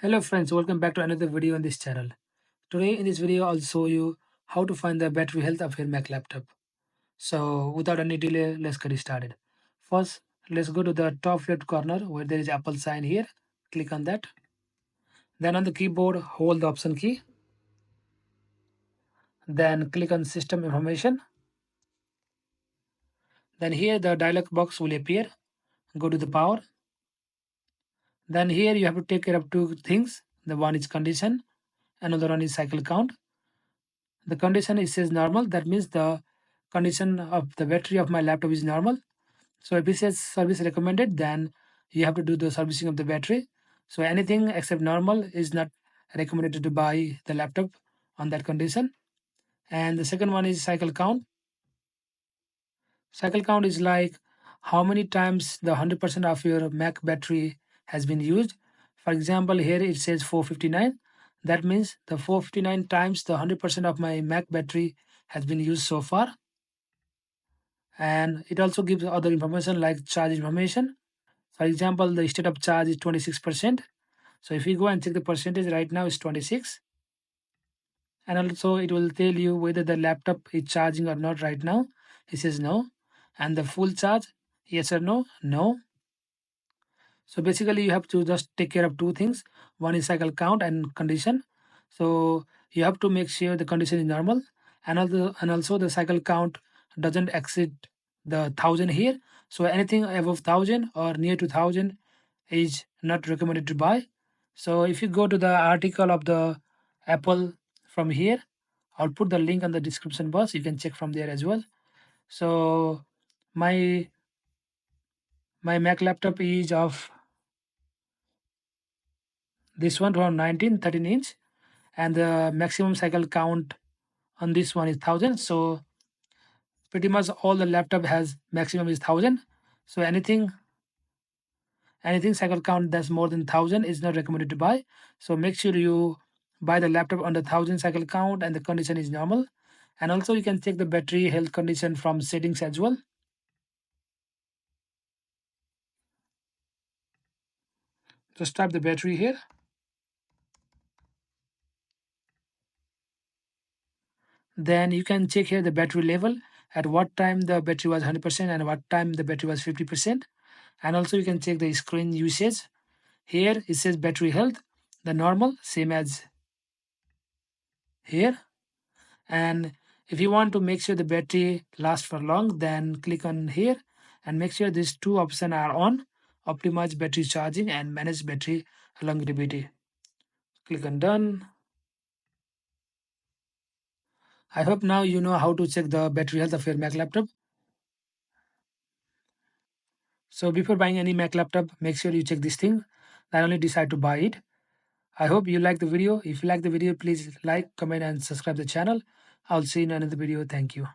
Hello friends, welcome back to another video on this channel. Today in this video I'll show you how to find the battery health of your Mac laptop. So without any delay, let's get started. First, let's go to the top left corner where there is Apple sign here. Click on that. Then on the keyboard, hold the option key. Then click on system information. Then here the dialog box will appear. Go to the power. Then here you have to take care of two things. The one is condition, another one is cycle count. The condition it says normal, that means the condition of the battery of my laptop is normal. So if it says service recommended, then you have to do the servicing of the battery. So anything except normal is not recommended to buy the laptop on that condition. And the second one is cycle count. Cycle count is like how many times the 100% of your Mac battery has been used. For example, here it says 459. That means the 459 times the 100% of my Mac battery has been used so far. And it also gives other information like charge information. For example, the state of charge is 26%. So if you go and check the percentage right now is 26. And also it will tell you whether the laptop is charging or not right now. It says no. And the full charge, yes or no? No. So basically you have to just take care of two things. One is cycle count and condition. So you have to make sure the condition is normal, and also the cycle count doesn't exceed the 1,000 here. So anything above 1,000 or near to 1,000 is not recommended to buy. So if you go to the article of the Apple from here, I'll put the link on the description box. You can check from there as well. So my Mac laptop is of this one from 13 inch, and the maximum cycle count on this one is 1,000. So pretty much all the laptop has maximum is 1,000. So anything cycle count that's more than 1,000 is not recommended to buy. So make sure you buy the laptop on the 1,000 cycle count and the condition is normal. And also you can check the battery health condition from settings as well. Just type the battery here. Then you can check here the battery level, at what time the battery was 100% and what time the battery was 50%. And also you can check the screen usage. Here it says battery health, the normal, same as here. And if you want to make sure the battery lasts for long, then click on here and make sure these two options are on: optimize battery charging and manage battery longevity. Click on done. I hope now you know how to check the battery health of your Mac laptop. So before buying any Mac laptop, make sure you check this thing, not only decide to buy it. I hope you like the video. If you like the video, please like, comment and subscribe the channel. I'll see you in another video. Thank you.